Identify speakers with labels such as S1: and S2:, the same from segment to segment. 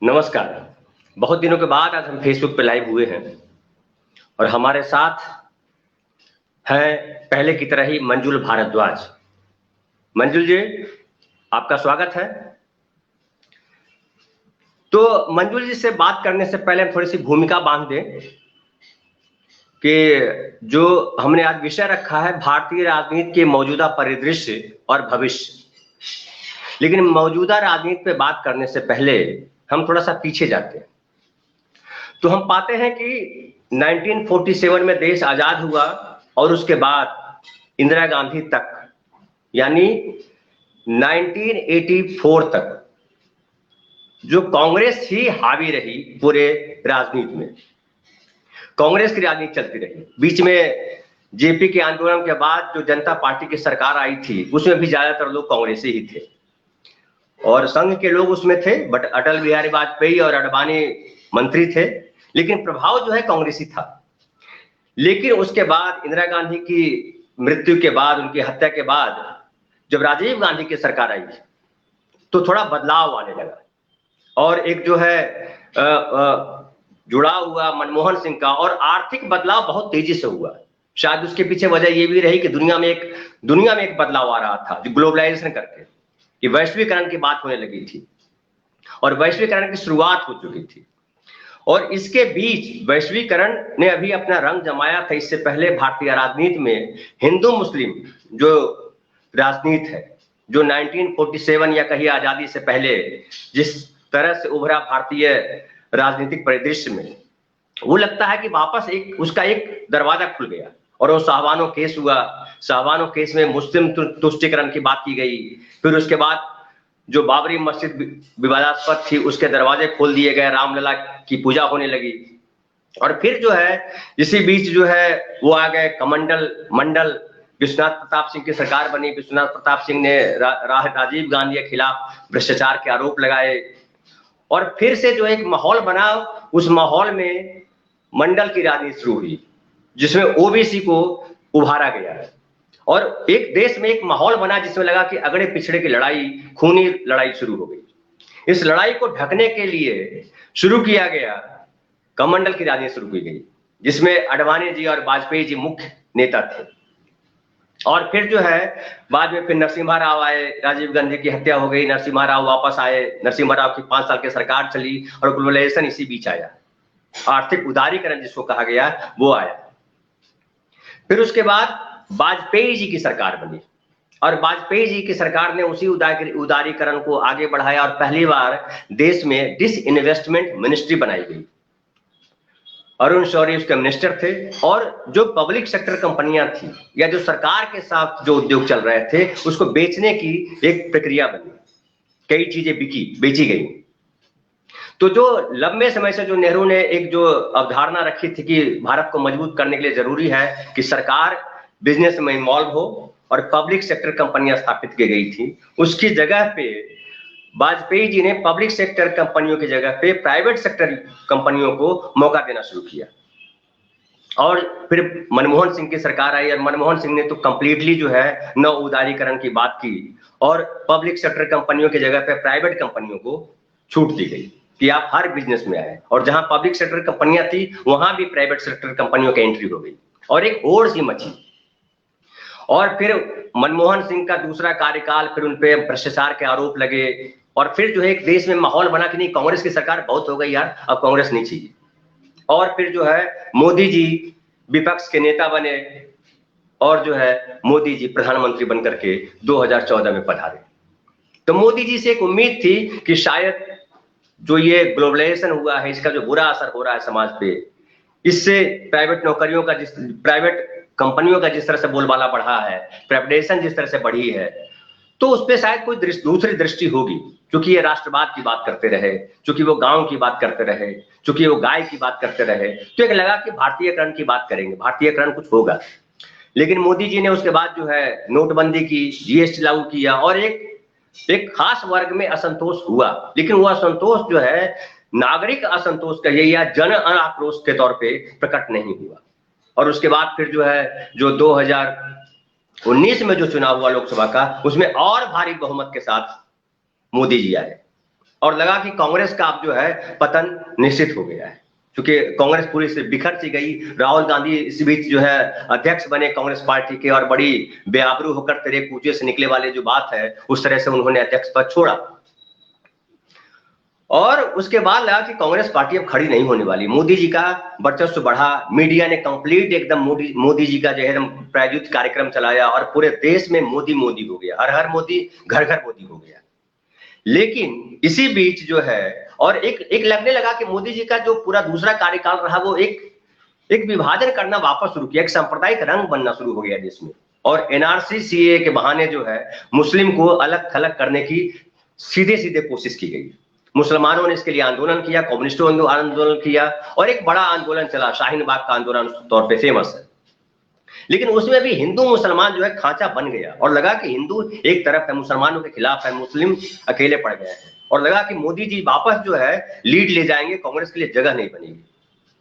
S1: नमस्कार। बहुत दिनों के बाद आज हम फेसबुक पे लाइव हुए हैं और हमारे साथ हैं पहले की तरह ही मंजुल भारद्वाज। मंजुल जी, आपका स्वागत है। तो मंजुल जी से बात करने से पहले हम थोड़ी सी भूमिका बांध दें कि जो हमने आज विषय रखा है भारतीय राजनीति के मौजूदा परिदृश्य और भविष्य। लेकिन मौजूदा राजनीति पे बात करने से पहले हम थोड़ा सा पीछे जाते हैं तो हम पाते हैं कि 1947 में देश आजाद हुआ और उसके बाद इंदिरा गांधी तक यानी 1984 तक जो कांग्रेस ही हावी रही पूरे राजनीति में। कांग्रेस की राजनीति चलती रही। बीच में जेपी के आंदोलन के बाद जो जनता पार्टी की सरकार आई थी उसमें भी ज्यादातर लोग कांग्रेसी ही थे और संघ के लोग उसमें थे, बट अटल बिहारी वाजपेयी और अडवाणी मंत्री थे, लेकिन प्रभाव जो है कांग्रेसी था। लेकिन उसके बाद इंदिरा गांधी की मृत्यु के बाद, उनकी हत्या के बाद जब राजीव गांधी की सरकार आई तो थोड़ा बदलाव आने लगा और एक जो है जुड़ा हुआ मनमोहन सिंह का और आर्थिक बदलाव बहुत तेजी से हुआ। शायद उसके पीछे वजह ये भी रही कि दुनिया में एक बदलाव आ रहा था जो ग्लोबलाइजेशन करके कि वैश्वीकरण की बात होने लगी थी और वैश्वीकरण की शुरुआत हो चुकी थी। और इसके बीच वैश्वीकरण ने अभी अपना रंग जमाया था। इससे पहले भारतीय राजनीति में हिंदू मुस्लिम जो राजनीति है, जो 1947 या कहीं आजादी से पहले जिस तरह से उभरा भारतीय राजनीतिक परिदृश्य में, वो लगता है कि वापस उसका एक दरवाजा खुल गया और वो शाहबानो केस हुआ। शाहबानो केस में मुस्लिम तुष्टीकरण की बात की गई। फिर उसके बाद जो बाबरी मस्जिद विवादास्पद थी उसके दरवाजे खोल दिए गए, रामलला की पूजा होने लगी। और फिर जो है इसी बीच जो है वो आ गए मंडल विश्वनाथ प्रताप सिंह की सरकार बनी। विश्वनाथ प्रताप सिंह ने राजीव गांधी के खिलाफ भ्रष्टाचार के आरोप लगाए और फिर से जो एक माहौल बना, उस माहौल में मंडल की राजनीति शुरू हुई जिसमें ओबीसी को उभारा गया है और एक देश में एक माहौल बना जिसमें लगा कि अगड़े पिछड़े की लड़ाई, खूनी लड़ाई शुरू हो गई। इस लड़ाई को ढकने के लिए शुरू किया गया कमंडल की राजनीति शुरू की गई जिसमें अडवाणी जी और वाजपेयी जी मुख्य नेता थे। और फिर जो है बाद में फिर नरसिम्हा राव आए, राजीव गांधी की हत्या हो गई, नरसिम्हा राव वापस आए, नरसिम्हा राव की 5 साल की सरकार चली और ग्लोबलाइजेशन इसी बीच आया। आर्थिक उदारीकरण जिसको कहा गया वो आया। फिर उसके बाद वाजपेयी जी की सरकार बनी और वाजपेयी जी की सरकार ने उसी उदारीकरण को आगे बढ़ाया और पहली बार देश में डिसइन्वेस्टमेंट मिनिस्ट्री बनाई गई। अरुण शौरी उसके मिनिस्टर थे और जो पब्लिक सेक्टर कंपनियां थी या जो सरकार के साथ जो उद्योग चल रहे थे उसको बेचने की एक प्रक्रिया बनी। कई चीजें बेची गई। तो जो लंबे समय से जो नेहरू ने एक जो अवधारणा रखी थी कि भारत को मजबूत करने के लिए जरूरी है कि सरकार बिजनेस में इन्वॉल्व हो और पब्लिक सेक्टर कंपनियां स्थापित की गई थी, उसकी जगह पे वाजपेयी जी ने पब्लिक सेक्टर कंपनियों की जगह पे प्राइवेट सेक्टर कंपनियों को मौका देना शुरू किया। और फिर मनमोहन सिंह की सरकार आई और मनमोहन सिंह ने तो कंप्लीटली जो है नव उदारीकरण की बात की और पब्लिक सेक्टर कंपनियों की जगह पे प्राइवेट कंपनियों को छूट दी गई कि आप हर बिजनेस में आए और जहां पब्लिक सेक्टर कंपनियां थी वहां भी प्राइवेट सेक्टर कंपनियों की एंट्री हो गई और एक होड़ सी मची। और फिर मनमोहन सिंह का दूसरा कार्यकाल, फिर उनपे भ्रष्टाचार के आरोप लगे और फिर जो है एक देश में माहौल बना कि नहीं कांग्रेस की सरकार बहुत हो गई यार, अब कांग्रेस नहीं चाहिए। और फिर जो है मोदी जी विपक्ष के नेता बने और जो है मोदी जी प्रधानमंत्री बनकर के 2014 में पधारे। तो मोदी जी से एक उम्मीद थी कि शायद जो ये ग्लोबलाइजेशन हुआ है इसका जो बुरा असर हो रहा है समाज पे, इससे प्राइवेट नौकरियों का प्राइवेट कंपनियों का जिस तरह से बोलबाला बढ़ा है, प्राइवेटाइजेशन जिस तरह से बढ़ी है, तो उस पर शायद कोई दूसरी दृष्टि होगी। क्योंकि ये राष्ट्रवाद की बात करते रहे, क्योंकि वो गांव की बात करते रहे, क्योंकि वो गाय की बात करते रहे, तो एक लगा कि भारतीयकरण की बात करेंगे, भारतीयकरण कुछ होगा। लेकिन मोदी जी ने उसके बाद जो है नोटबंदी की, जीएसटी लागू किया और एक खास वर्ग में असंतोष हुआ। लेकिन वो असंतोष जो है नागरिक असंतोष कहिए या जन आक्रोश के तौर पे प्रकट नहीं हुआ। और उसके बाद फिर जो है जो 2019 में जो चुनाव हुआ लोकसभा का, उसमें और भारी बहुमत के साथ मोदी जी आए और लगा कि कांग्रेस का अब जो है पतन निश्चित हो गया है, क्योंकि कांग्रेस पूरी से बिखर सी गई। राहुल गांधी इस बीच जो है अध्यक्ष बने कांग्रेस पार्टी के, और बड़ी बेआबरू होकर तेरे कूचे से निकले वाले जो बात है, उस तरह से उन्होंने अध्यक्ष पद छोड़ा। और उसके बाद लगा कि कांग्रेस पार्टी अब खड़ी नहीं होने वाली, मोदी जी का वर्चस्व बढ़ा, मीडिया ने कंप्लीट एकदम मोदी जी का जो है प्रायोजित कार्यक्रम चलाया, और पूरे देश में मोदी मोदी हो गया, हर हर मोदी, घर घर मोदी हो गया। लेकिन इसी बीच जो है, और एक लगने लगा कि मोदी जी का जो पूरा दूसरा कार्यकाल रहा, वो एक विभाजन करना वापस शुरू किया, एक सांप्रदायिक रंग बनना शुरू हो गया देश में, और एनआरसी सीए के बहाने जो है मुस्लिम को अलग थलग करने की सीधे सीधे कोशिश की गई। मुसलमानों ने इसके लिए आंदोलन किया, कम्युनिस्टों ने आंदोलन किया, और एक बड़ा आंदोलन चला, शाहीन बाग का आंदोलन तौर पे फेमस है। लेकिन उसमें भी हिंदू मुसलमान जो है खांचा बन गया, और लगा कि हिंदू एक तरफ है, मुसलमानों के खिलाफ है, मुस्लिम अकेले पड़ गए हैं, और लगा कि मोदी जी वापस जो है लीड ले जाएंगे, कांग्रेस के लिए जगह नहीं बनेगी।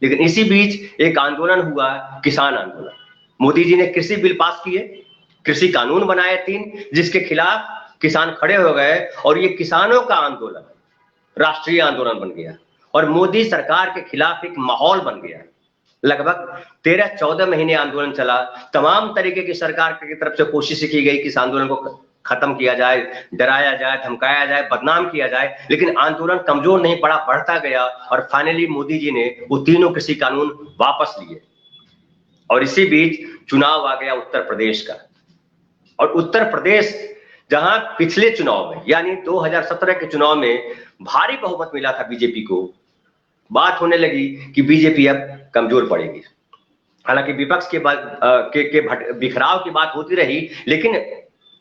S1: लेकिन इसी बीच एक आंदोलन हुआ, किसान आंदोलन। मोदी जी ने कृषि बिल पास किए, कृषि कानून बनाए 3, जिसके खिलाफ किसान खड़े हो गए, और ये किसानों का आंदोलन राष्ट्रीय आंदोलन बन गया, और मोदी सरकार के खिलाफ एक माहौल बन गया। लगभग 13-14 महीने आंदोलन चला, तमाम तरीके की सरकार की तरफ से कोशिश की गई कि इस आंदोलन को खत्म किया जाए, डराया जाए, धमकाया जाए, बदनाम किया जाए, लेकिन आंदोलन कमजोर नहीं पड़ा, बढ़ता गया, और फाइनली मोदी जी ने वो तीनों कृषि कानून वापस लिए। और इसी बीच चुनाव आ गया उत्तर प्रदेश का, और उत्तर प्रदेश जहां पिछले चुनाव में यानी 2017 के चुनाव में भारी बहुमत मिला था बीजेपी को, बात होने लगी कि बीजेपी अब कमजोर पड़ेगी। हालांकि विपक्ष के बिखराव की बात होती रही, लेकिन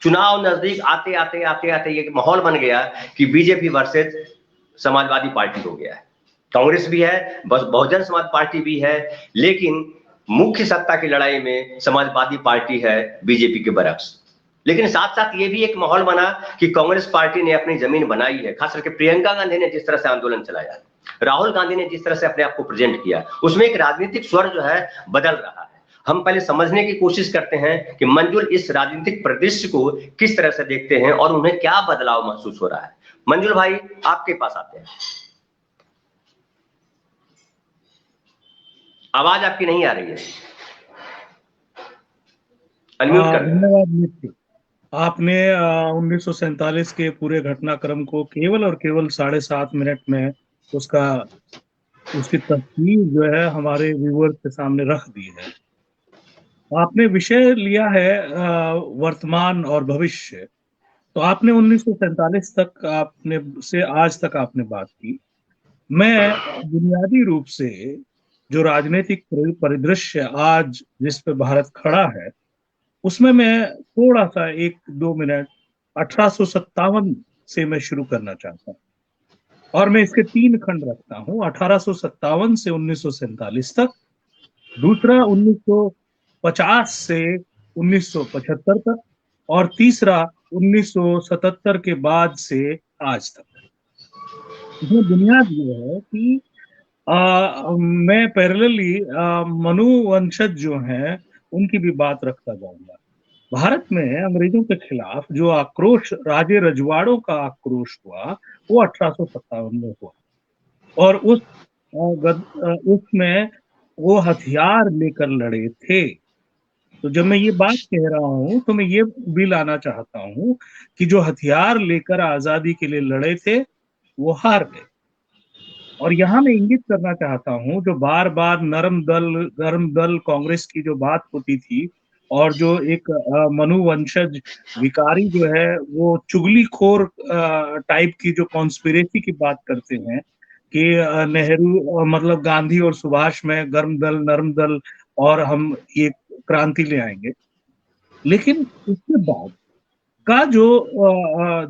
S1: चुनाव नजदीक आते आते आते आते ये माहौल बन गया कि बीजेपी वर्सेस समाजवादी पार्टी हो गया है। कांग्रेस भी है, बस बहुजन समाज पार्टी भी है, लेकिन मुख्य सत्ता की लड़ाई में समाजवादी पार्टी है बीजेपी के बरक्स। लेकिन साथ साथ ये भी एक माहौल बना कि कांग्रेस पार्टी ने अपनी जमीन बनाई है, खास करके प्रियंका गांधी ने जिस तरह से आंदोलन चलाया, राहुल गांधी ने जिस तरह से अपने आप को प्रेजेंट किया, उसमें एक राजनीतिक स्वर जो है बदल रहा है। हम पहले समझने की कोशिश करते हैं कि मंजुल इस राजनीतिक परिदृश्य को किस तरह से देखते हैं और उन्हें क्या बदलाव महसूस हो रहा है। मंजुल भाई, आपके पास आते हैं। आवाज आपकी नहीं आ रही है, अनम्यूट कर।
S2: धन्यवाद मित्र, आपने 1947 के पूरे घटनाक्रम को केवल और केवल 7.5 मिनट में उसकी तस्वीर जो है हमारे व्यूअर्स के सामने रख दी है। आपने विषय लिया है वर्तमान और भविष्य। तो आपने 1947 तक से आज तक आपने बात की। मैं बुनियादी रूप से जो राजनीतिक परिदृश्य आज जिस पे भारत खड़ा है, उसमें मैं थोड़ा सा 1-2 मिनट 1857 से मैं शुरू करना चाहता हूँ, और मैं इसके 3 खंड रखता हूँ, 1857 से 1947 तक, दूसरा 1950 से 1975 तक, और तीसरा 1977 के बाद से आज तक। इसमें बुनियाद ये है कि मैं पैरेलली मनु वंशज जो हैं उनकी भी बात रखता जाऊंगा। भारत में अंग्रेजों के खिलाफ जो आक्रोश, राजे रजवाड़ों का आक्रोश हुआ, वो 1857 में हुआ, और उसमें वो हथियार लेकर लड़े थे। तो जब मैं ये बात कह रहा हूं तो मैं ये भी लाना चाहता हूं कि जो हथियार लेकर आजादी के लिए लड़े थे वो हार गए। और यहाँ मैं इंगित करना चाहता हूँ, जो बार बार नरम दल गर्म दल कांग्रेस की जो बात होती थी, और जो एक मनु वंशज विकारी जो है वो चुगलीखोर टाइप की जो कॉन्स्पिरेसी की बात करते हैं कि नेहरू मतलब गांधी और सुभाष में गर्म दल नरम दल और हम एक क्रांति ले आएंगे। लेकिन उसके बाद का जो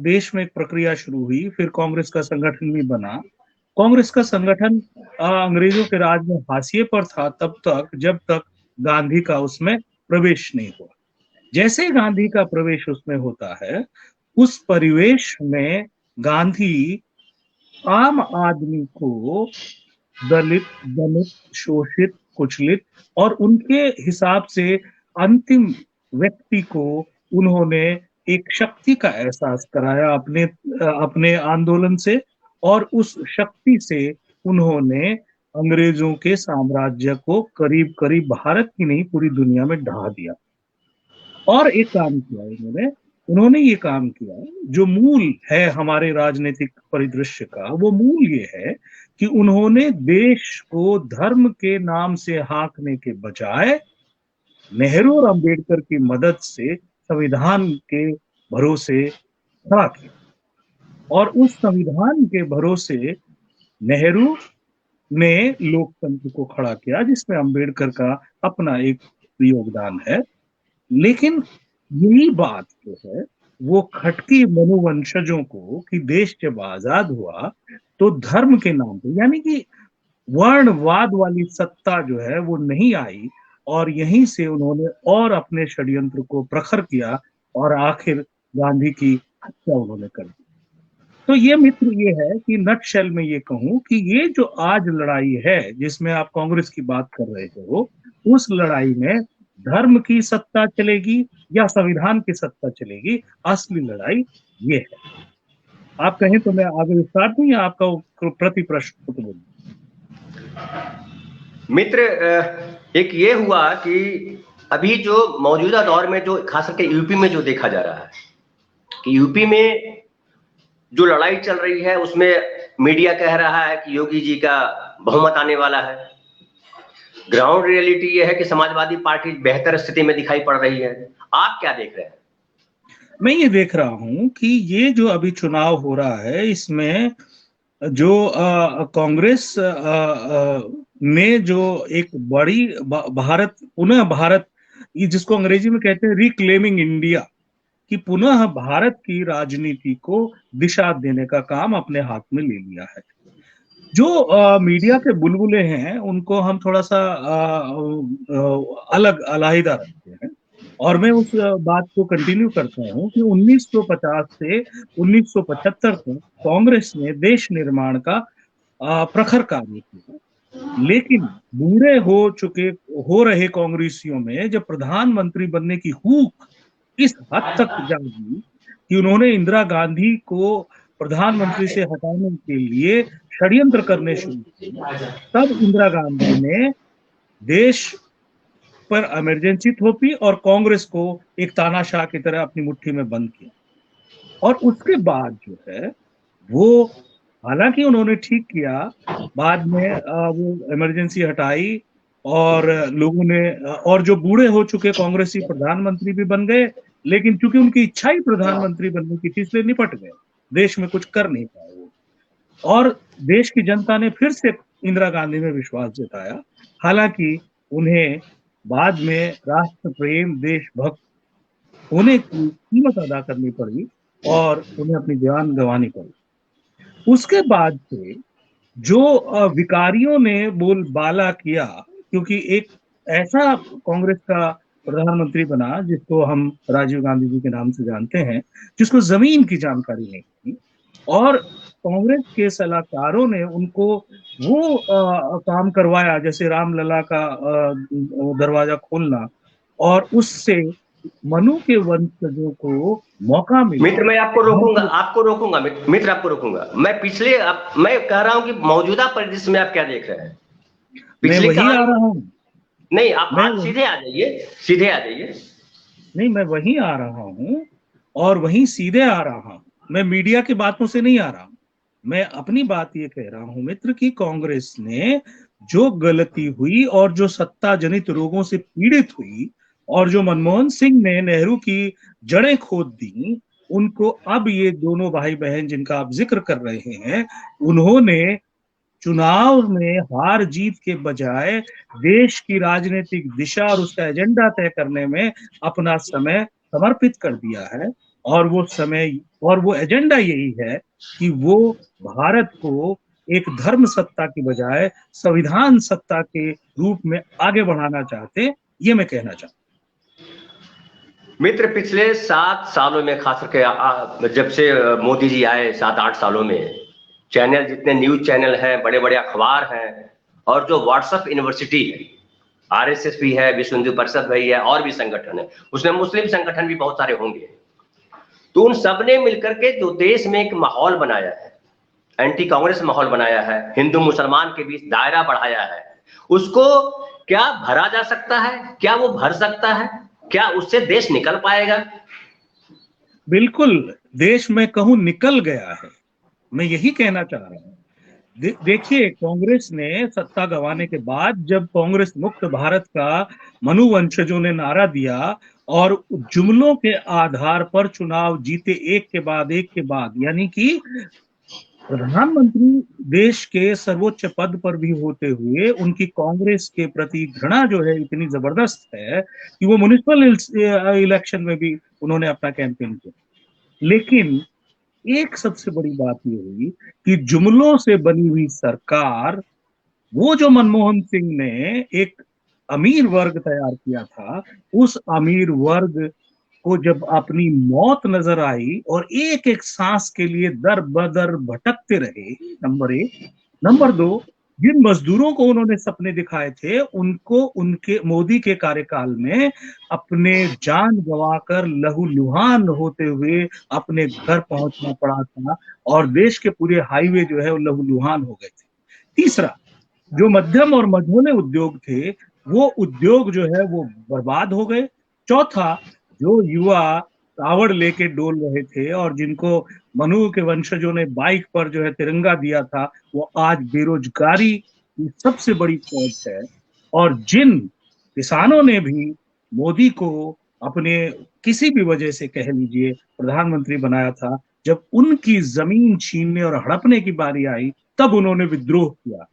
S2: देश में एक प्रक्रिया शुरू हुई, फिर कांग्रेस का संगठन भी बना। कांग्रेस का संगठन अंग्रेजों के राज में हाशिए पर था तब तक जब तक गांधी का उसमें प्रवेश नहीं हुआ। जैसे गांधी का प्रवेश उसमें होता है, उस परिवेश में गांधी आम आदमी को दलित, शोषित, कुचलित और उनके हिसाब से अंतिम व्यक्ति को उन्होंने एक शक्ति का एहसास कराया अपने आंदोलन से, और उस शक्ति से उन्होंने अंग्रेजों के साम्राज्य को करीब करीब भारत की नहीं पूरी दुनिया में ढा दिया। और एक काम किया उन्होंने ये काम किया जो मूल है हमारे राजनीतिक परिदृश्य का, वो मूल ये है कि उन्होंने देश को धर्म के नाम से हाँकने के बजाय नेहरू और अंबेडकर की मदद से संविधान के भरोसे खड़ा किया। और उस संविधान के भरोसे नेहरू ने लोकतंत्र को खड़ा किया, जिसमें अंबेडकर का अपना एक योगदान है। लेकिन यही बात जो है वो खटकी मनुवंशजों को कि देश जब आजाद हुआ तो धर्म के नाम पे, यानी कि वर्णवाद वाली सत्ता जो है वो नहीं आई, और यहीं से उन्होंने और अपने षड्यंत्र को प्रखर किया और आखिर गांधी की हत्या उन्होंने कर दी। तो ये मित्र ये है कि नटशेल में ये कहूं कि ये जो आज लड़ाई है जिसमें आप कांग्रेस की बात कर रहे हो, उस लड़ाई में धर्म की सत्ता चलेगी या संविधान की सत्ता चलेगी, असली लड़ाई ये है। आप कहें तो मैं आगे विस्तार दूं या आपका प्रति प्रश्न तो बोलूं?
S1: मित्र, एक ये हुआ कि अभी जो मौजूदा दौर में जो खास करके यूपी में जो देखा जा रहा है कि यूपी में जो लड़ाई चल रही है उसमें मीडिया कह रहा है कि योगी जी का बहुमत आने वाला है। ग्राउंड रियलिटी ये है कि समाजवादी पार्टी बेहतर स्थिति में दिखाई पड़ रही है। आप क्या देख रहे हैं?
S2: मैं ये देख रहा हूं कि ये जो अभी चुनाव हो रहा है इसमें जो कांग्रेस ने जो एक बड़ी भारत पुनः भारत, ये जिसको अंग्रेजी में कहते हैं रिक्लेमिंग इंडिया, कि पुनः भारत की राजनीति को दिशा देने का काम अपने हाथ में ले लिया है। जो मीडिया के बुलबुले हैं उनको हम थोड़ा सा अलग अलहिदा रखते हैं, और मैं उस बात को कंटिन्यू करता हूं कि 1950 से 1975 तक कांग्रेस ने देश निर्माण का प्रखर कार्य किया। लेकिन बूढ़े हो रहे कांग्रेसियों में जब प्रधानमंत्री बनने की हूक इस हद तक जागी कि उन्होंने इंदिरा गांधी को प्रधानमंत्री से हटाने के लिए षड्यंत्र करने शुरू किए, तब इंदिरा गांधी ने देश पर इमरजेंसी थोपी और कांग्रेस को एक तानाशाह की तरह अपनी मुट्ठी में बंद किया। और उसके बाद जो है वो, हालांकि उन्होंने ठीक किया, बाद में वो इमरजेंसी हटाई और लोगों ने और जो बूढ़े हो चुके कांग्रेसी प्रधानमंत्री भी बन गए, लेकिन चूंकि उनकी इच्छा ही प्रधानमंत्री बनने की थी इसलिए निपट गए, देश में कुछ कर नहीं पाए वो। और देश की जनता ने फिर से इंदिरा गांधी में विश्वास जताया, हालांकि उन्हें बाद में राष्ट्र प्रेम देशभक्त होने की कीमत अदा करनी पड़ी और उन्हें अपनी जान गंवानी पड़ी। उसके बाद से जो विकारियों ने बोलबाला किया, क्योंकि एक ऐसा कांग्रेस का प्रधानमंत्री बना जिसको हम राजीव गांधी जी के नाम से जानते हैं, जिसको जमीन की जानकारी नहीं थी, और कांग्रेस के सलाहकारों ने उनको वो काम करवाया जैसे रामलला का दरवाजा खोलना, और उससे मनु के वंशजों को मौका मिला।
S1: मित्र, मैं आपको रोकूंगा मित्र आपको रोकूंगा। मैं कह रहा हूं कि मौजूदा परिदृश्य में आप क्या देख रहे हैं?
S2: मैं वही आ रहा हूं।
S1: नहीं, आप सीधे आ जाइए।
S2: नहीं, मैं वहीं आ रहा हूं और वहीं सीधे आ रहा हूं। मैं मीडिया की बातों से नहीं आ रहा हूं। मैं अपनी बात ये कह रहा हूं मित्र कि कांग्रेस ने जो गलती हुई और जो सत्ता जनित रोगों से पीड़ित हुई और जो मनमोहन सिंह ने नेहरू की जड़ें खोद दी, उनको अब ये दोनों भाई बहन जिनका आप जिक्र कर रहे हैं, उन्होंने चुनाव में हार जीत के बजाय देश की राजनीतिक दिशा और उसका एजेंडा तय करने में अपना समय समर्पित कर दिया है। और वो एजेंडा यही है कि वो भारत को एक धर्म सत्ता की बजाय संविधान सत्ता के रूप में आगे बढ़ाना चाहते, ये मैं कहना चाहता हूं।
S1: मित्र, पिछले 7 सालों में खास करके जब से मोदी जी आए, 7-8 सालों में चैनल, जितने न्यूज चैनल हैं, बड़े बड़े अखबार हैं, और जो व्हाट्सएप यूनिवर्सिटी है, आरएसएस भी है, विश्व हिंदू परिषद भी है, और भी संगठन है, उसमें मुस्लिम संगठन भी बहुत सारे होंगे। तो उन सब ने मिलकर के जो देश में एक माहौल बनाया है, एंटी कांग्रेस माहौल बनाया है, हिंदू मुसलमान के बीच दायरा बढ़ाया है, उसको क्या भरा जा सकता है? क्या वो भर सकता है? क्या उससे देश निकल पाएगा?
S2: बिल्कुल, देश में कहूं निकल गया है, मैं यही कहना चाह रहा हूं। देखिए, कांग्रेस ने सत्ता गंवाने के बाद जब कांग्रेस मुक्त भारत का मनुवंशजों ने नारा दिया और जुमलों के आधार पर चुनाव जीते एक के बाद एक के बाद, यानी कि प्रधानमंत्री देश के सर्वोच्च पद पर भी होते हुए उनकी कांग्रेस के प्रति घृणा जो है इतनी जबरदस्त है कि वो म्युनिसिपल इलेक्शन में भी उन्होंने अपना कैंपेन किया। लेकिन एक सबसे बड़ी बात ये हुई कि जुमलों से बनी हुई सरकार, वो जो मनमोहन सिंह ने एक अमीर वर्ग तैयार किया था, उस अमीर वर्ग को जब अपनी मौत नजर आई और एक एक सांस के लिए दर बदर भटकते रहे, नंबर एक। नंबर दो, जिन मजदूरों को उन्होंने सपने दिखाए थे, उनको उनके मोदी के कार्यकाल में अपने जान गंवाकर लहूलुहान होते हुए अपने घर पहुंचना पड़ा था और देश के पूरे हाईवे जो है वो लहूलुहान हो गए थे। तीसरा, जो मध्यम और मझोले उद्योग थे, वो उद्योग जो है वो बर्बाद हो गए। चौथा, जो युवा कावड़ लेके डोल रहे थे और जिनको मनु के वंशजों ने बाइक पर जो है तिरंगा दिया था, वो आज बेरोजगारी की सबसे बड़ी फौज है। और जिन किसानों ने भी मोदी को अपने किसी भी वजह से कह लीजिए प्रधानमंत्री बनाया था, जब उनकी जमीन छीनने और हड़पने की बारी आई, तब उन्होंने विद्रोह किया।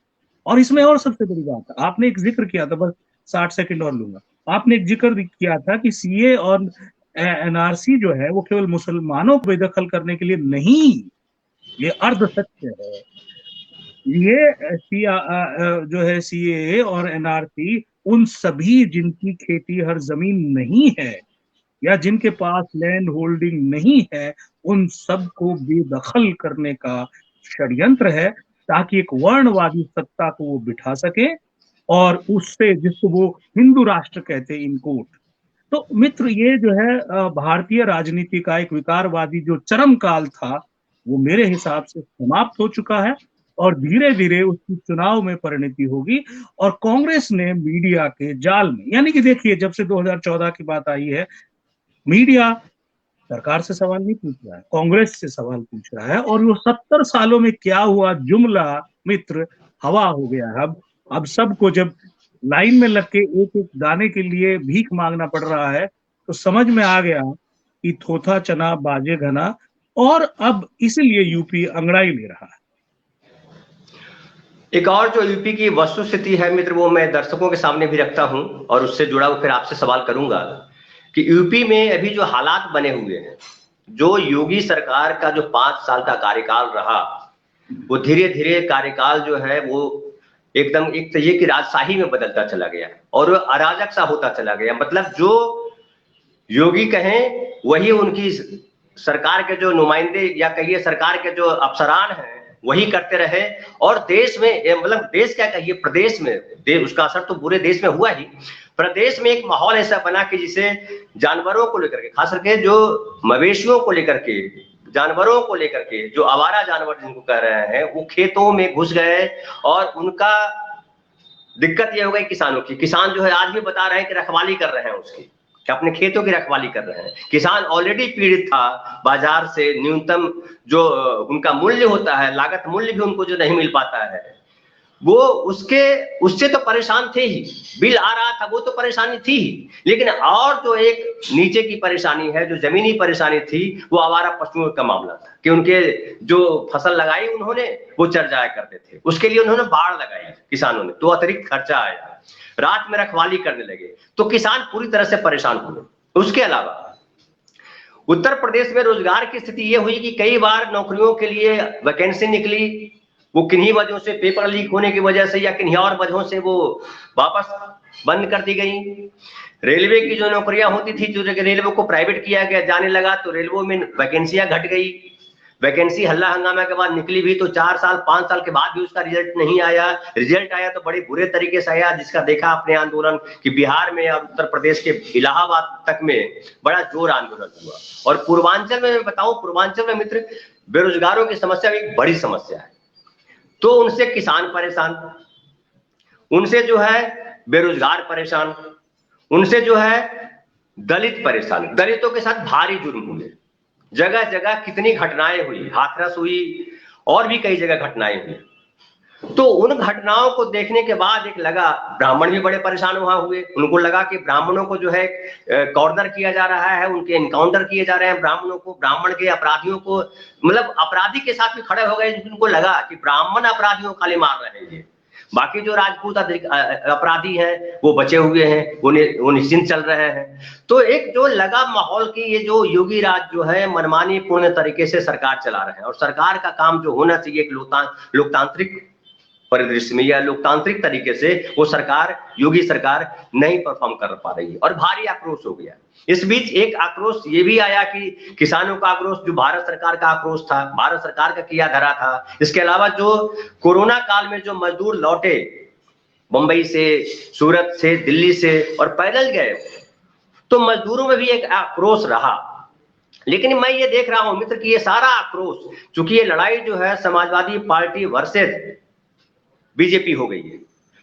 S2: और इसमें और सबसे बड़ी बात, आपने एक जिक्र किया था, बस 60 सेकंड और लूंगा। आपने एक जिक्र किया था कि सीए और एनआरसी जो है वो केवल मुसलमानों को बेदखल करने के लिए नहीं, ये अर्ध सत्य है। ये जो है सीए और एनआरसी उन सभी जिनकी खेती हर जमीन नहीं है या जिनके पास लैंड होल्डिंग नहीं है, उन सबको बेदखल करने का षड्यंत्र है, ताकि एक वर्णवादी सत्ता को वो बिठा सके और उससे, जिसको वो हिंदू राष्ट्र कहते हैं, इनकोट। तो मित्र, ये जो है भारतीय राजनीति का एक विकारवादी जो चरम काल था, वो मेरे हिसाब से समाप्त हो चुका है और धीरे धीरे उसकी चुनाव में परिणति होगी। और कांग्रेस ने मीडिया के जाल में, यानी कि देखिए, जब से 2014 की बात आई है, मीडिया सरकार से सवाल नहीं पूछ रहा है, कांग्रेस से सवाल पूछ रहा है। और वो 70 सालों में क्या हुआ जुमला मित्र हवा हो गया है। अब सबको जब लाइन में लग के एक एक दाने के लिए भीख मांगना पड़ रहा है, तो समझ में आ गया कि थोथा चना बाजे घना, और अब इसलिए यूपी अंगड़ाई ले रहा है।
S1: एक और जो यूपी की वस्तुस्थिति है मित्र, वो मैं दर्शकों के सामने भी रखता हूं और उससे जुड़ा हुआ फिर आपसे सवाल करूंगा कि यूपी में अभी जो हालात बने हुए हैं, जो योगी सरकार का जो 5 साल का कार्यकाल रहा, वो धीरे धीरे कार्यकाल जो है वो एकदम एक तरीके की राजशाही में बदलता चला गया और वो अराजक सा होता चला गया। मतलब जो योगी कहें वही उनकी सरकार के जो नुमाइंदे या कहिए सरकार के जो अफसरान हैं वही करते रहे। और देश में, मतलब देश क्या कहिए, प्रदेश में उसका असर तो पूरे देश में हुआ ही। प्रदेश में एक माहौल ऐसा बना कि जिसे जानवरों को लेकर के, खास करके जो मवेशियों को लेकर के, जानवरों को लेकर के, जो आवारा जानवर जिनको कह रहे हैं, वो खेतों में घुस गए और उनका दिक्कत ये हो गई किसानों की। किसान जो है आज भी बता रहे हैं कि रखवाली कर रहे हैं उसकी, अपने खेतों की रखवाली कर रहे हैं। किसान ऑलरेडी पीड़ित था, बाजार से न्यूनतम जो उनका मूल्य होता है, लागत मूल्य भी उनको जो नहीं मिल पाता है, वो उससे तो परेशान थे ही। बिल आ रहा था, वो तो परेशानी थी ही, लेकिन और जो एक नीचे की परेशानी है, जो जमीनी परेशानी थी, वो आवारा पशुओं का मामला था कि उनके जो फसल लगाई उन्होंने, वो चर जाया करते थे। उसके लिए उन्होंने बाड़ लगाई किसानों ने, तो अतिरिक्त खर्चा आया, रात में रखवाली करने लगे, तो किसान पूरी तरह से परेशान हुए। उसके अलावा उत्तर प्रदेश में रोजगार की स्थिति यह हुई कि कई बार नौकरियों के लिए वैकेंसी निकली, वो किन्हीं वजहों से, पेपर लीक होने की वजह से या किन्हीं और वजहों से वो वापस बंद कर दी गई। रेलवे की जो नौकरियां होती थी, जो रेलवे को प्राइवेट किया गया, जाने लगा, तो रेलवे में वैकेंसियां घट गई। वैकेंसी हल्ला हंगामा के बाद निकली भी तो 4 साल 5 साल के बाद भी उसका रिजल्ट नहीं आया। रिजल्ट आया तो बड़े बुरे तरीके से आया, जिसका देखा अपने आंदोलन कि बिहार में और उत्तर प्रदेश के इलाहाबाद तक में बड़ा जोर आंदोलन हुआ। और पूर्वांचल में मैं बताऊं, पूर्वांचल में मित्र बेरोजगारों की समस्या एक बड़ी समस्या है। तो उनसे किसान परेशान, उनसे जो है बेरोजगार परेशान, उनसे जो है दलित परेशान, दलितों के साथ भारी जुर्म हुए, जगह जगह कितनी घटनाएं हुई, हाथरस हुई और भी कई जगह घटनाएं हुई। तो उन घटनाओं को देखने के बाद एक लगा, ब्राह्मण भी बड़े परेशान वहां हुए, उनको लगा कि ब्राह्मणों को जो है कॉर्नर किया जा रहा है, उनके एनकाउंटर किए जा रहे हैं ब्राह्मणों को, ब्राह्मण के अपराधियों को, मतलब अपराधी के साथ भी खड़े हो गए, उनको लगा कि ब्राह्मण अपराधियों को खाली मार रहे हैं, बाकी जो राजपूत अपराधी हैं वो बचे हुए हैं, वो निश्चिंत चल रहे हैं। तो एक जो लगा माहौल की, ये जो योगी राज जो है मनमानी पूर्ण तरीके से सरकार चला रहे हैं, और सरकार का काम जो होना चाहिए एक लोकतांत्रिक परिदृश्य में या लोकतांत्रिक तरीके से, वो सरकार, योगी सरकार नहीं परफॉर्म कर पा रही है, और भारी आक्रोश हो गया। इस बीच एक आक्रोश ये भी आया कि किसानों का आक्रोश, जो भारत सरकार का आक्रोश था, भारत सरकार का किया धरा था। इसके अलावा जो कोरोना काल में जो मजदूर लौटे मुंबई से, सूरत से, दिल्ली से और पैदल गए, तो मजदूरों में भी एक आक्रोश रहा। लेकिन मैं ये देख रहा हूं मित्र कि ये सारा आक्रोश, चूंकि ये लड़ाई जो है समाजवादी पार्टी वर्सेस बीजेपी हो गई है,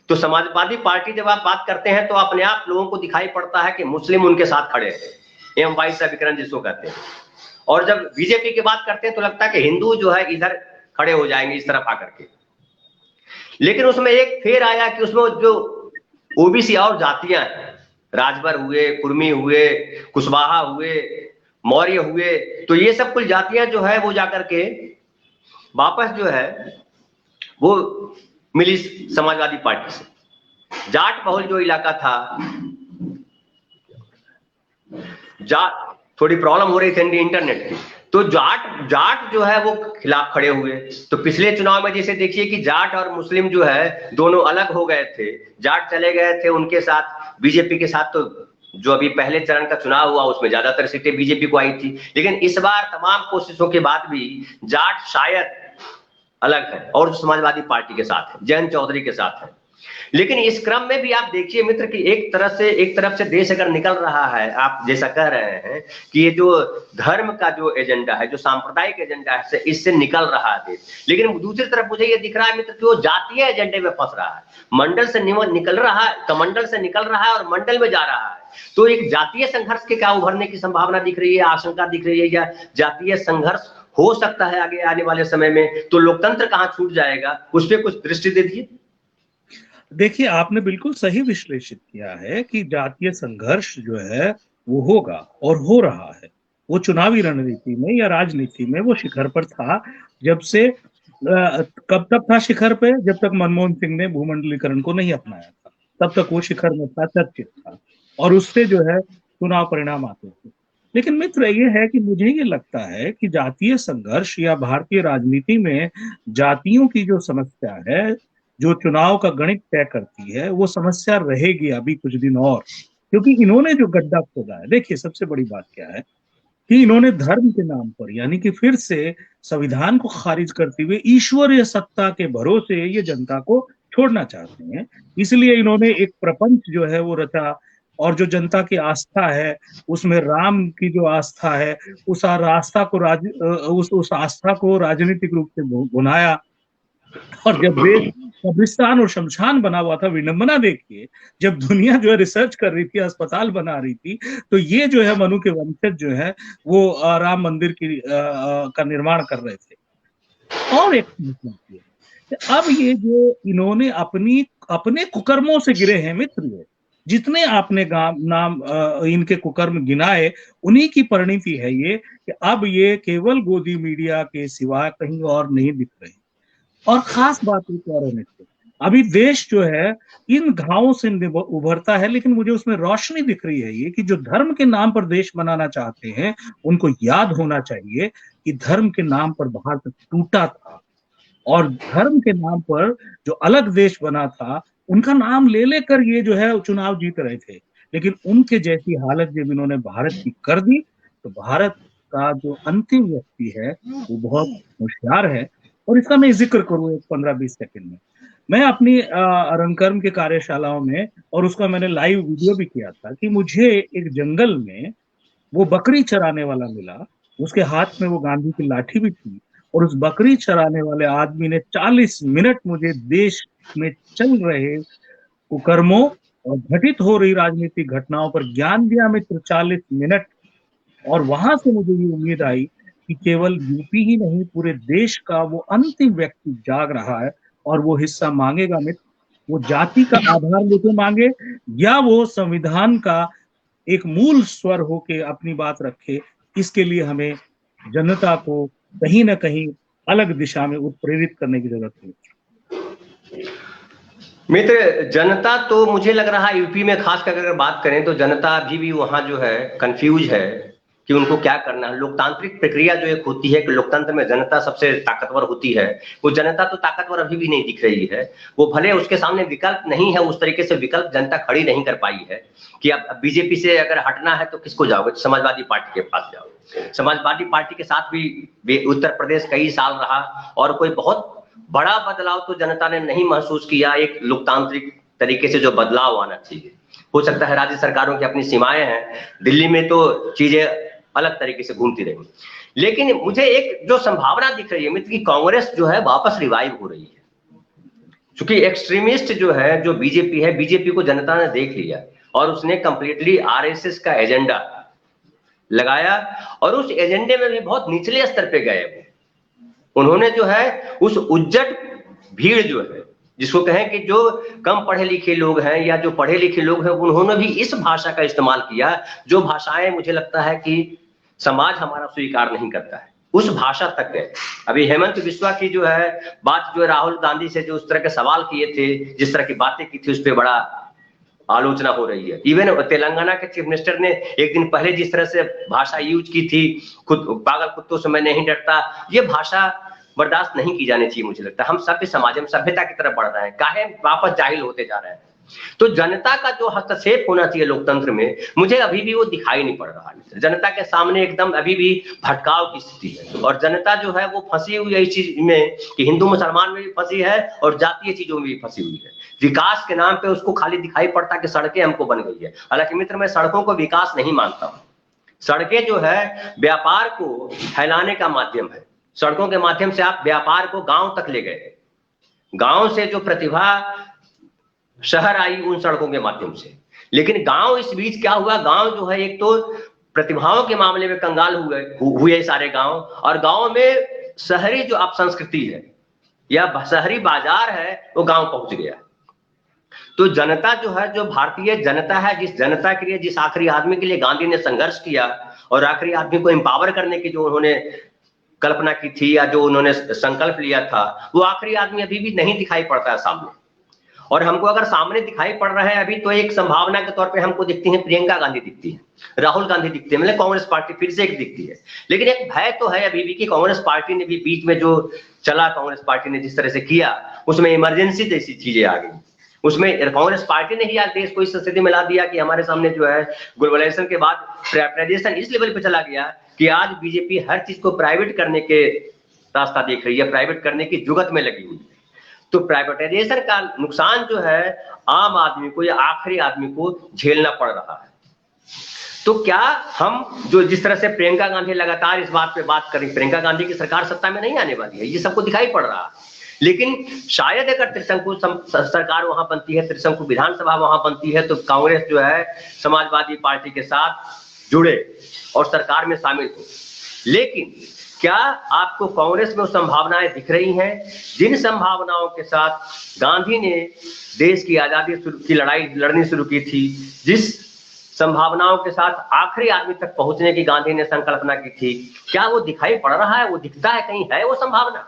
S1: तो समाजवादी पार्टी जब आप बात करते हैं तो अपने आप लोगों को दिखाई पड़ता है कि मुस्लिम उनके साथ खड़े हैं, एम वाई समीकरण जिसको कहते हैं, और जब बीजेपी की बात करते हैं तो लगता है कि हिंदू जो है इधर खड़े हो जाएंगे इस तरफ आकर के। लेकिन उसमें एक फेर आया कि उसमें जो ओबीसी और जातियां हैं, राजभर हुए, कुर्मी हुए, कुशवाहा हुए, मौर्य हुए, तो ये सब कुल जातियां जो है वो जाकर के वापस जो है वो मिली समाजवादी पार्टी से। जाट बहुल जो इलाका था, जाट थोड़ी प्रॉब्लम हो रही थी इंटरनेट की, तो जाट जो है वो खिलाफ खड़े हुए। तो पिछले चुनाव में जैसे देखिए कि जाट और मुस्लिम जो है दोनों अलग हो गए थे, जाट चले गए थे उनके साथ बीजेपी के साथ। तो जो अभी पहले चरण का चुनाव हुआ उसमें ज्यादातर सीटें बीजेपी को आई थी, लेकिन इस बार तमाम कोशिशों के बाद भी जाट शायद अलग है और समाजवादी पार्टी के साथ है, जयंत चौधरी के साथ है। लेकिन इस क्रम में भी आप देखिए मित्र कि एक तरफ से देश अगर निकल रहा है, आप जैसा कह रहे हैं कि ये जो धर्म का जो एजेंडा है, जो सांप्रदायिक एजेंडा है, इससे निकल रहा है देश, लेकिन दूसरी तरफ मुझे ये दिख रहा है मित्र कि वो जातीय एजेंडे में फंस रहा है, मंडल से निकल रहा है, कमंडल से निकल रहा है और मंडल में जा रहा है। तो एक जातीय संघर्ष के क्या उभरने की संभावना दिख रही है, आशंका दिख रही है, या जातीय संघर्ष हो सकता है आगे आने वाले समय में, तो लोकतंत्र कहां छूट जाएगा, उस पर कुछ दृष्टि दे दीजिए।
S2: देखिए, आपने बिल्कुल सही विश्लेषित किया है कि जातीय संघर्ष जो है वो होगा और हो रहा है। वो चुनावी रणनीति में या राजनीति में वो शिखर पर था, जब से कब तक था शिखर पे, जब तक मनमोहन सिंह ने भूमंडलीकरण को नहीं अपनाया था, तब तक वो शिखर में था, चर्चित था, और उससे जो है चुनाव परिणाम आते थे। लेकिन मित्र ये है कि मुझे ये लगता है कि जातीय संघर्ष या भारतीय राजनीति में जातियों की जो समस्या है, जो चुनाव का गणित तय करती है, वो समस्या रहेगी अभी कुछ दिन और, क्योंकि इन्होंने जो गड्ढा खोदा है। देखिए, सबसे बड़ी बात क्या है कि इन्होंने धर्म के नाम पर, यानी कि फिर से संविधान को खारिज करते हुए ईश्वरीय सत्ता के भरोसे ये जनता को छोड़ना चाहते हैं। इसलिए इन्होंने एक प्रपंच जो है वो रचा, और जो जनता की आस्था है उसमें राम की जो आस्था है, उस आस्था को उस आस्था को राजनीतिक रूप से बुनाया। और जब देश कब्रिस्तान और शमशान बना हुआ था, विडंबना देखिए, जब दुनिया जो है रिसर्च कर रही थी, अस्पताल बना रही थी, तो ये जो है मनु के वंशज जो है वो राम मंदिर का निर्माण कर रहे थे। और एक अब ये जो इन्होंने अपने कुकर्मों से गिरे हैं मित्र, जितने आपने नाम इनके कुकर्म गिनाए, उन्हीं की परिणति है ये कि अब ये केवल गोदी मीडिया के सिवा कहीं और नहीं दिख रहे। और खास बात एक और है, अभी देश जो है इन घावों से उभरता है, लेकिन मुझे उसमें रोशनी दिख रही है ये कि जो धर्म के नाम पर देश बनाना चाहते हैं उनको याद होना चाहिए कि धर्म के नाम पर भारत टूटा था, और धर्म के नाम पर जो अलग देश बना था उनका नाम ले लेकर ये जो है चुनाव जीत रहे थे। लेकिन उनके जैसी हालत जब इन्होंने भारत की कर दी, तो भारत का जो अंतिम व्यक्ति है वो बहुत होशियार है। और इसका मैं जिक्र करूँ एक 15-20 सेकंड में, मैं अपनी रंगकर्म के कार्यशालाओं में, और उसका मैंने लाइव वीडियो भी किया था, कि मुझे एक जंगल में वो बकरी चराने वाला मिला, उसके हाथ में वो गांधी की लाठी भी थी, और उस बकरी चराने वाले आदमी ने 40 मिनट मुझे देश में चल रहे कुकर्मों और घटित हो रही राजनीतिक घटनाओं पर ज्ञान दिया मित्र, 40 मिनट। और वहां से मुझे ये उम्मीद आई कि केवल यूपी ही नहीं, पूरे देश का वो अंतिम व्यक्ति जाग रहा है और वो हिस्सा मांगेगा मित्र। वो जाति का आधार लेके मांगे या वो संविधान का एक मूल स्वर होके अपनी बात रखे, इसके लिए हमें जनता को कहीं ना कहीं अलग दिशा में उत्प्रेरित करने की जरूरत है।
S1: मित्र, जनता तो मुझे लग रहा है यूपी में खास कर अगर बात करें तो जनता अभी भी वहां जो है कंफ्यूज है कि उनको क्या करना है। लोकतांत्रिक प्रक्रिया जो एक होती है कि लोकतंत्र में जनता सबसे ताकतवर होती है, वो जनता तो ताकतवर अभी भी नहीं दिख रही है। वो भले उसके सामने विकल्प नहीं है, उस तरीके से विकल्प जनता खड़ी नहीं कर पाई है कि अब बीजेपी से अगर हटना है तो किसको जाओगे, समाजवादी पार्टी के पास जाओ। समाजवादी पार्टी के साथ भी उत्तर प्रदेश कई साल रहा और कोई बहुत बड़ा बदलाव तो जनता ने नहीं महसूस किया। एक लोकतांत्रिक तरीके से जो बदलाव आना चाहिए, हो सकता है राज्य सरकारों की अपनी सीमाएं हैं, दिल्ली में तो चीजें अलग तरीके से घूमती रही। लेकिन मुझे एक जो संभावना दिख रही है मित्र, कि कांग्रेस जो है वापस रिवाइव हो रही है। क्योंकि एक्सट्रीमिस्ट जो है, जो बीजेपी है, बीजेपी को जनता ने देख लिया और उसने कंप्लीटली आरएसएस का एजेंडा लगाया और उस एजेंडे में भी बहुत निचले स्तर पे गए। उन्होंने जो है उस उज्जट भीड़ जो है, जिसको कहें कि जो कम पढ़े लिखे लोग हैं या जो पढ़े लिखे लोग हैं, उन्होंने भी इस भाषा का इस्तेमाल किया जो भाषाएं मुझे लगता है कि समाज हमारा स्वीकार नहीं करता है, उस भाषा तक गए। अभी हेमंत बिस्वा की जो है बात, जो राहुल गांधी से जो उस तरह के सवाल किए थे, जिस तरह की बातें की थी, उस पर बड़ा आलोचना हो रही है। इवन तेलंगाना के चीफ मिनिस्टर ने एक दिन पहले जिस तरह से भाषा यूज की थी, खुद पागल कुत्तों से मैं नहीं डरता, ये भाषा बर्दाश्त नहीं की जानी चाहिए। मुझे लगता है हम सभ्य समाज, हम सभ्यता की तरफ बढ़ रहे हैं, काहे वापस जाहिल होते जा रहे हैं। तो जनता का जो हस्तक्षेप होना चाहिए लोकतंत्र में, मुझे अभी भी वो दिखाई नहीं पड़ रहा है। जनता के सामने एकदम अभी भी भटकाव की स्थिति है और जनता जो है वो फंसी हुई है इस चीज में कि हिंदू मुसलमान में भी फंसी है और जातीय चीजों में भी फंसी हुई है। विकास के नाम पे उसको खाली दिखाई पड़ता है कि सड़कें हमको बन गई है। हालांकि मित्र, मैं सड़कों को विकास नहीं मानता हूं। सड़कें जो है व्यापार को फैलाने का माध्यम है। सड़कों के माध्यम से आप व्यापार को गांव तक ले गए, गांव से जो प्रतिभा शहर आई उन सड़कों के माध्यम से। लेकिन गांव इस बीच क्या हुआ, गांव जो है एक तो प्रतिभाओं के मामले में कंगाल हुए सारे गांव, और गांव में शहरी जो अपसंस्कृति है या शहरी बाजार है वो गांव पहुंच गया। तो जनता जो है, जो भारतीय जनता है, जिस जनता के लिए, जिस आखिरी आदमी के लिए गांधी ने संघर्ष किया और आखिरी आदमी को एम्पावर करने की जो उन्होंने कल्पना की थी या जो उन्होंने संकल्प लिया था, वो आखिरी आदमी अभी भी नहीं दिखाई पड़ता है सामने। और हमको अगर सामने दिखाई पड़ रहा है अभी, तो एक संभावना के तौर पे हमको दिखती है प्रियंका गांधी दिखती है, राहुल गांधी दिखते हैं, मतलब कांग्रेस पार्टी फिर से एक दिखती है। लेकिन एक भय तो है अभी भी कि कांग्रेस पार्टी ने भी बीच में जो चला, कांग्रेस पार्टी ने जिस तरह से किया, उसमें इमरजेंसी जैसी चीजें आ गई। उसमें कांग्रेस पार्टी ने ही आज देश को इस स्थिति में ला दिया कि हमारे सामने जो है ग्लोबलाइजेशन के बाद प्राइवेटाइजेशन इस लेवल पे चला गया कि आज बीजेपी हर चीज को प्राइवेट करने के रास्ता देख रही है, प्राइवेट करने की जुगत में लगी हुई है। तो प्राइवेटाइजेशन का नुकसान जो है आम आदमी को या आखिरी आदमी को झेलना पड़ रहा है। तो क्या हम जो जिस तरह से प्रियंका गांधी लगातार इस बात पे बात कर रही, प्रियंका गांधी की सरकार सत्ता में नहीं आने वाली है, ये सबको दिखाई पड़ रहा है। लेकिन शायद अगर त्रिशंकु सरकार वहां बनती है, त्रिशंकु विधानसभा वहां बनती है, तो कांग्रेस जो है समाजवादी पार्टी के साथ जुड़े और सरकार में शामिल हो। लेकिन क्या आपको कांग्रेस में संभावनाएं दिख रही हैं, जिन संभावनाओं के साथ गांधी ने देश की आजादी की लड़ाई लड़नी शुरू की थी, जिस संभावनाओं के साथ आखिरी आदमी तक पहुंचने की गांधी ने संकल्पना की थी, क्या वो दिखाई पड़ रहा है, वो दिखता है, कहीं है वो संभावना?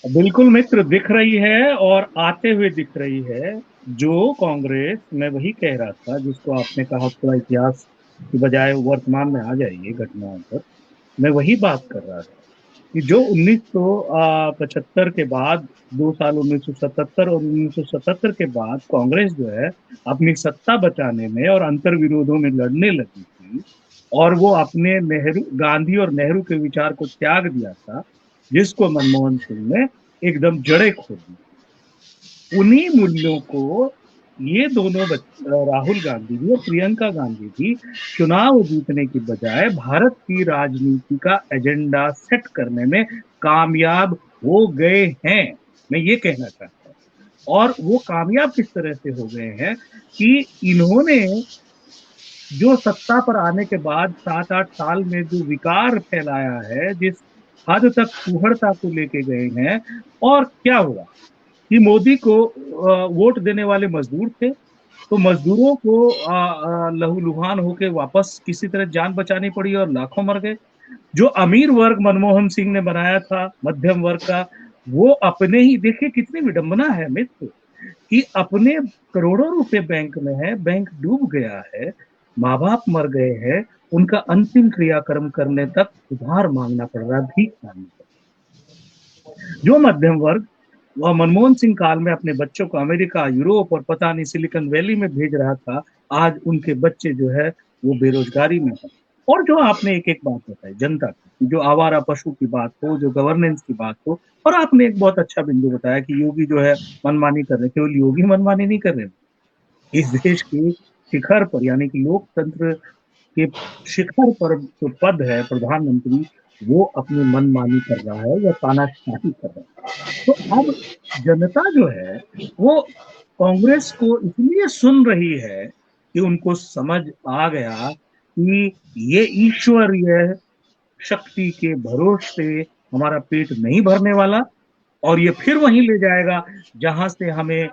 S2: बिल्कुल मित्र, दिख रही है और आते हुए दिख रही है। जो कांग्रेस, मैं वही कह रहा था जिसको आपने कहा थोड़ा इतिहास की बजाय वर्तमान में आ जाइए घटनाओं पर, मैं वही बात कर रहा था कि जो 1975 के बाद 2 साल 1977 और 1977 के बाद कांग्रेस जो है अपनी सत्ता बचाने में और अंतर विरोधों में लड़ने लगी थी और वो अपने गांधी और नेहरू के विचार को त्याग दिया था, जिसको मनमोहन सिंह ने एकदम जड़ें खोल दी। उन्हीं मूल्यों को ये दोनों राहुल गांधी जी और प्रियंका गांधी जी चुनाव जीतने की बजाय भारत की राजनीति का एजेंडा सेट करने में कामयाब हो गए हैं, मैं ये कहना चाहता हूँ। और वो कामयाब किस तरह से हो गए हैं कि इन्होंने जो सत्ता पर आने के बाद 7-8 साल में जो विकार फैलाया है, जिस हद तक फूहड़ता को लेके गए हैं, और क्या हुआ कि मोदी को वोट देने वाले मजदूर थे, तो मजदूरों को लहूलुहान होके वापस किसी तरह जान बचानी पड़ी और लाखों मर गए। जो अमीर वर्ग मनमोहन सिंह ने बनाया था मध्यम वर्ग का, वो अपने ही, देखिए कितनी विडंबना है मित्र, कि अपने करोड़ों रुपए बैंक में है, बैंक डूब गया है, माँ बाप मर गए हैं, उनका अंतिम क्रियाक्रम करने तक उधार मांगना पड़ रहा है, भीख मांगनी पड़ रही है। जो मध्यम वर्ग वह मनमोहन सिंह काल में अपने बच्चों को अमेरिका, यूरोप और पता नहीं सिलिकॉन वैली में भेज रहा था, आज उनके बच्चे जो है वो बेरोजगारी में है। और जो आपने एक एक बात बताई जनता की, जो आवारा पशु की बात हो, जो गवर्नेंस की बात हो, और आपने एक बहुत अच्छा बिंदु बताया कि योगी जो है मनमानी कर रहे, केवल योगी मनमानी नहीं कर रहे, इस देश के शिखर पर यानी कि लोकतंत्र के शिखर पर जो पद है प्रधानमंत्री, वो अपनी मनमानी कर रहा है या तानाशाही कर रहा है। तो अब जनता जो है वो कांग्रेस को इसलिए सुन रही है कि उनको समझ आ गया कि ये ईश्वरीय शक्ति के भरोसे हमारा पेट नहीं भरने वाला, और ये फिर वहीं ले जाएगा जहां से हमें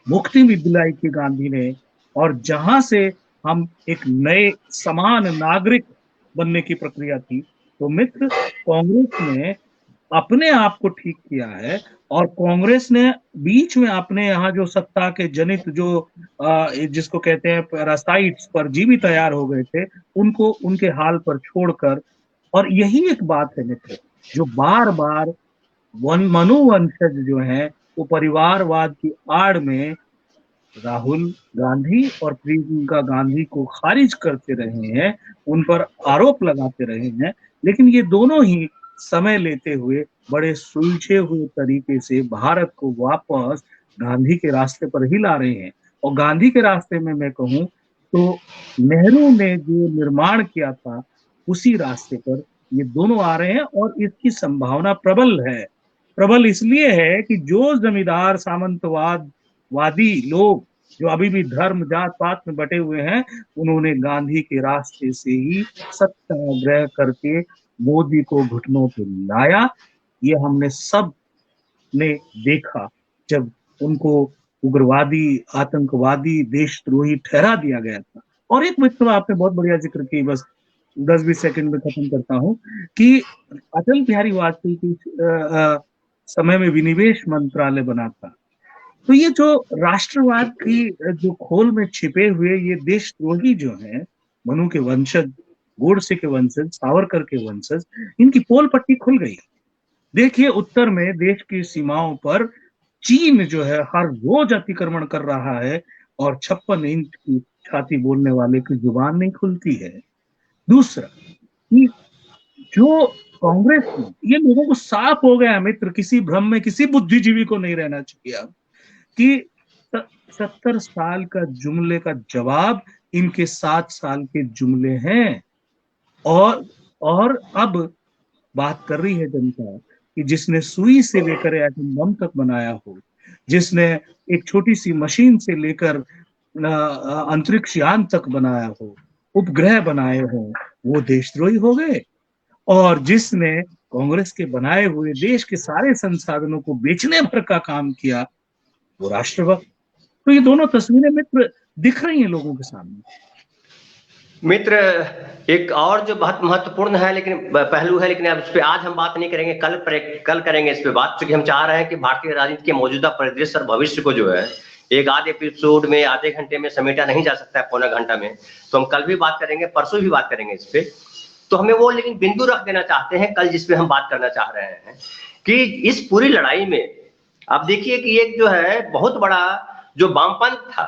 S2: मुक्ति भी दिलाई थी गांधी ने, और जहां से हम एक नए समान नागरिक बनने की प्रक्रिया थी। तो मित्र, कांग्रेस ने अपने आप को ठीक किया है, और कांग्रेस ने बीच में अपने यहाँ जो सत्ता के जनित जो जिसको कहते हैं पैरासाइट्स परजीवी तैयार हो गए थे, उनको उनके हाल पर छोड़कर, और यही एक बात है मित्र जो बार बार मनुवंशज जो हैं वो परिवारवाद की आड़ में राहुल गांधी और प्रियंका गांधी को खारिज करते रहे हैं, उन पर आरोप लगाते रहे हैं, लेकिन ये दोनों ही समय लेते हुए बड़े सुलझे हुए तरीके से भारत को वापस गांधी के रास्ते पर ही ला रहे हैं। और गांधी के रास्ते में मैं कहूं तो नेहरू ने जो निर्माण किया था उसी रास्ते पर ये दोनों आ रहे हैं, और इसकी संभावना प्रबल है। प्रबल इसलिए है कि जो जमींदार सामंतवाद वादी लोग जो अभी भी धर्म जात पात में बटे हुए हैं, उन्होंने गांधी के रास्ते से ही सत्याग्रह करके मोदी को घुटनों पे लाया। ये हमने सब ने देखा जब उनको उग्रवादी, आतंकवादी, देशद्रोही ठहरा दिया गया था। और एक मित्र आपने बहुत बढ़िया जिक्र की, बस 10-20 सेकंड में खत्म करता हूं, कि अटल बिहारी वाजपेयी की समय में विनिवेश मंत्रालय बना था। तो ये जो राष्ट्रवाद की जो खोल में छिपे हुए ये देशद्रोही जो हैं, मनु के वंशज, गोडसे के वंशज, सावरकर के वंशज, इनकी पोल पट्टी खुल गई। देखिए उत्तर में देश की सीमाओं पर चीन जो है हर रोज अतिक्रमण कर रहा है, और 56 इंच की छाती बोलने वाले की जुबान नहीं खुलती है। दूसरा कि जो कांग्रेस में, ये लोगों को साफ हो गया मित्र, किसी भ्रम में किसी बुद्धिजीवी को नहीं रहना चाहिए अब, कि 70 साल का जुमले का जवाब इनके 7 साल के जुमले हैं। और अब बात कर रही है जनता कि जिसने सुई से लेकर एटम बम तक बनाया हो, जिसने एक छोटी सी मशीन से लेकर अंतरिक्ष यान तक बनाया हो, उपग्रह बनाए हो, वो देशद्रोही हो गए। और जिसने कांग्रेस के बनाए हुए देश के सारे संसाधनों को बेचने भर का काम किया, वो राष्ट्रभक्त। तो ये दोनों तस्वीरें मित्र दिख रही हैं लोगों के सामने।
S1: मित्र, एक और जो बहुत महत्वपूर्ण है लेकिन पहलू है, लेकिन अब इस पे आज हम बात नहीं करेंगे, कल करेंगे इस पे बात, क्योंकि हम चाह रहे हैं कि भारतीय राजनीति के मौजूदा परिदृश्य और भविष्य को जो है एक आधे एपिसोड में, आधे घंटे में समेटा नहीं जा सकता है, पौना घंटा में। तो हम कल भी बात करेंगे, परसों भी बात करेंगे इस पे। तो हमें वो लेकिन बिंदु रख देना चाहते हैं कल, जिसपे हम बात करना चाह रहे हैं कि इस पूरी लड़ाई में आप देखिए कि एक जो है बहुत बड़ा जो वामपंथ था,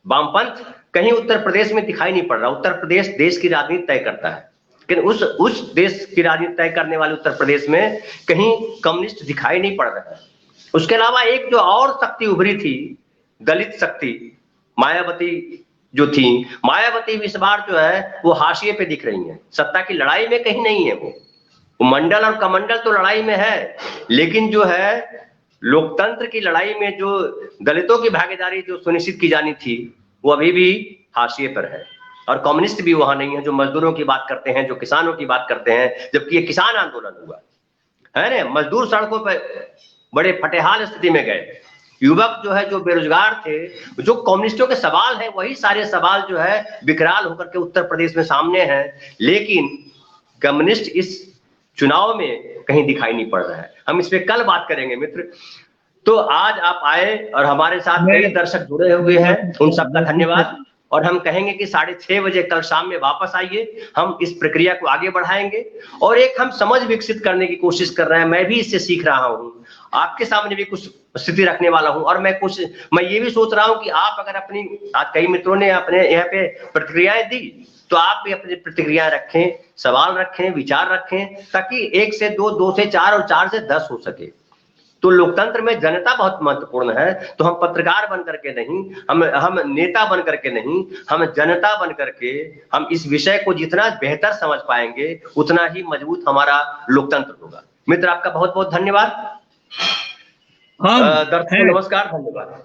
S1: वामपंथ कहीं उत्तर प्रदेश में दिखाई नहीं पड़ रहा। उत्तर प्रदेश देश की राजनीति तय करता है, लेकिन उस देश की राजनीति तय करने वाले उत्तर प्रदेश में कहीं कम्युनिस्ट दिखाई नहीं पड़ रहा है। उसके अलावा एक जो और शक्ति उभरी थी दलित शक्ति मायावती जो थी, मायावती भी इस बार जो है वो हाशिए पे दिख रही है, सत्ता की लड़ाई में कहीं नहीं है। वो मंडल और कमंडल तो लड़ाई में है, लेकिन जो है लोकतंत्र की लड़ाई में जो दलितों की भागीदारी जो सुनिश्चित की जानी थी वो अभी भी हाशिए पर है। और कम्युनिस्ट भी वहां नहीं है जो मजदूरों की बात करते हैं, जो किसानों की बात करते हैं, जबकि ये किसान आंदोलन हुआ है ना। मजदूर सड़कों पर बड़े फटेहाल स्थिति में गए, युवक जो है जो बेरोजगार थे, जो कम्युनिस्टों के सवाल हैं वही सारे सवाल जो है विकराल होकर के उत्तर प्रदेश में सामने हैं, लेकिन कम्युनिस्ट इस चुनाव में कहीं दिखाई नहीं पड़ रहा है। हम इस पे कल बात करेंगे मित्र। तो आज आप आए और हमारे साथ कई दर्शक जुड़े हुए हैं, उन सबका धन्यवाद। और हम कहेंगे कि 6:30 बजे कल शाम में वापस आइए, हम इस प्रक्रिया को आगे बढ़ाएंगे और एक हम समझ विकसित करने की कोशिश कर रहे हैं। मैं भी इससे सीख रहा हूं, आपके सामने भी कुछ स्थिति रखने वाला हूं, और मैं ये भी सोच रहा हूं कि आप अगर अपनी, आज कई मित्रों ने अपने यहाँ पे प्रतिक्रियाएं दी, तो आप भी अपनी प्रतिक्रिया रखें, सवाल रखें, विचार रखें, ताकि 1 से 2, 2 से 4 और 4 से 10 हो सके। तो लोकतंत्र में जनता बहुत महत्वपूर्ण है। तो हम पत्रकार बन करके नहीं, हम नेता बन करके नहीं, हम जनता बन करके हम इस विषय को जितना बेहतर समझ पाएंगे उतना ही मजबूत हमारा लोकतंत्र होगा। मित्र आपका बहुत बहुत धन्यवाद। दर्शकों नमस्कार, धन्यवाद।